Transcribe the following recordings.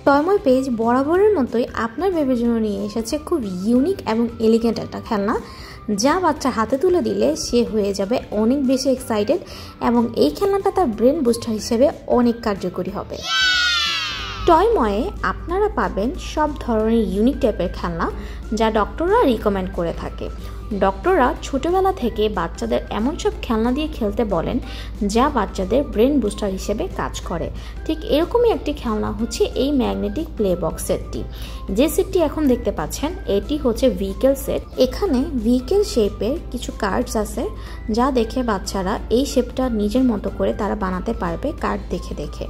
টয়ময় page বরাবরের মতোই আপনার বেবির জন্য নিয়ে এসেছে খুব ইউনিক এবং এলিগেন্ট একটা খেলনা, যা বাচ্চা হাতে তুলে দিলে সে হয়ে যাবে অনেক বেশি এক্সাইটেড এবং এই খেলনাটা তার ব্রেন বুস্টার হিসেবে অনেক কার্যকরী হবে। টয়ময়ে আপনারা পাবেন সব ধরনের ইউনিক টাইপের খেলনা যা ডক্টররা রিকমেন্ড করে থাকে। ডক্টররা ছোটবেলা থেকে বাচ্চাদের এমন সব খেলনা দিয়ে খেলতে বলেন যা বাচ্চাদের ব্রেন বুস্টার হিসেবে কাজ করে। ঠিক এরকমই একটি খেলনা হচ্ছে এই ম্যাগনেটিক প্লে বক্স সেটটি। যে সেটটি এখন দেখতে পাচ্ছেন এটি হচ্ছে ভেহিকেল সেট। এখানে ভেহিকেল শেপের কিছু কার্ডস আছে যা দেখে বাচ্চারা এই শেপটা নিজের মতো করে তারা বানাতে পারবে কার্ড দেখে দেখে।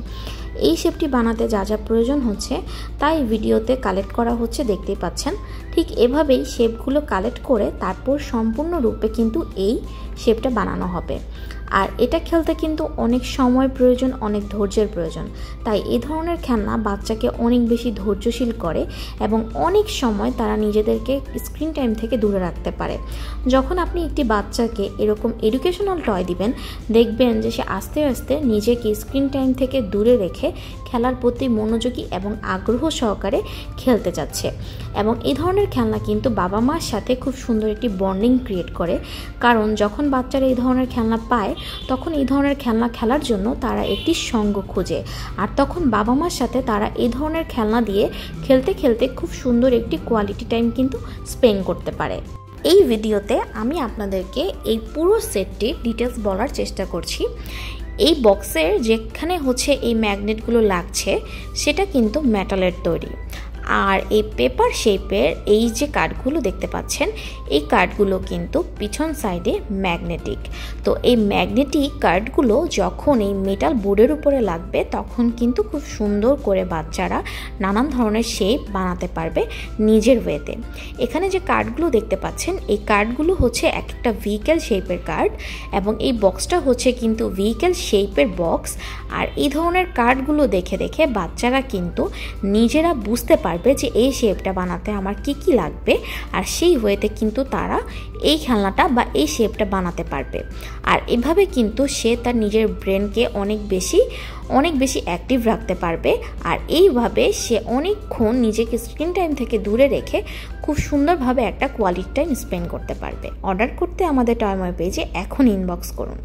এই শেপটি বানাতে যা যা প্রয়োজন হচ্ছে তাই ভিডিওতে কালেক্ট করা হচ্ছে, দেখতেই পাচ্ছেন। ঠিক এভাবেই শেপগুলো কালেক্ট করে তারপর সম্পূর্ণরূপে কিন্তু এই শেপটা বানানো হবে। আর এটা খেলতে কিন্তু অনেক সময় প্রয়োজন, অনেক ধৈর্যের প্রয়োজন। তাই এই ধরনের খেলনা বাচ্চাকে অনেক বেশি ধৈর্যশীল করে এবং অনেক সময় তারা নিজেদেরকে স্ক্রিন টাইম থেকে দূরে রাখতে পারে। যখন আপনি একটি বাচ্চাকে এরকম এডুকেশনাল টয় দিবেন, দেখবেন যে সে আস্তে আস্তে নিজেকে স্ক্রিন টাইম থেকে দূরে রেখে খেলার প্রতি মনোযোগী এবং আগ্রহ সহকারে খেলতে যাচ্ছে। এবং এই ধরনের খেলনা কিন্তু বাবা মার সাথে খুব সুন্দর একটি বন্ডিং ক্রিয়েট করে, কারণ যখন বাচ্চারা এই ধরনের খেলনা পায় তখন এই ধরনের খেলনা খেলার জন্য তারা একটি সঙ্গ খোঁজে, আর তখন বাবা মার সাথে তারা এই ধরনের খেলনা দিয়ে খেলতে খেলতে খুব সুন্দর একটি কোয়ালিটি টাইম কিন্তু স্পেন্ড করতে পারে। এই ভিডিওতে আমি আপনাদেরকে এই পুরো সেটটির ডিটেলস বলার চেষ্টা করছি। এই বক্সের যেখানে হচ্ছে এই ম্যাগনেটগুলো লাগছে সেটা কিন্তু মেটালের তৈরি, আর এই পেপার শেপের এই যে কার্ডগুলো দেখতে পাচ্ছেন এই কার্ডগুলো কিন্তু পিছন সাইডে ম্যাগনেটিক। তো এই ম্যাগনেটিক কার্ডগুলো যখন এই মেটাল বোর্ডের উপরে লাগবে তখন কিন্তু খুব সুন্দর করে বাচ্চারা নানান ধরনের শেপ বানাতে পারবে নিজের ওয়েতে। এখানে যে কার্ডগুলো দেখতে পাচ্ছেন এই কার্ডগুলো হচ্ছে একটা ভেহিকেল শেপের কার্ড এবং এই বক্সটা হচ্ছে কিন্তু ভেহিকেল শেপের বক্স। আর এই ধরনের কার্ডগুলো দেখে দেখে বাচ্চারা কিন্তু নিজেরা বুঝতে পারবে যে এই শেপটা বানাতে আমার কি কি লাগবে, আর সেই ওয়েতে কিন্তু তারা এই খেলনাটা বা এই শেপটা বানাতে পারবে। আর এভাবে কিন্তু সে তার নিজের ব্রেনকে অনেক বেশি অ্যাক্টিভ রাখতে পারবে, আর এইভাবে সে অনেকক্ষণ নিজেকে স্ক্রিন টাইম থেকে দূরে রেখে খুব সুন্দরভাবে একটা কোয়ালিটি টাইম স্পেন্ড করতে পারবে। অর্ডার করতে আমাদের টয়ময় পেজে এখন ইনবক্স করুন।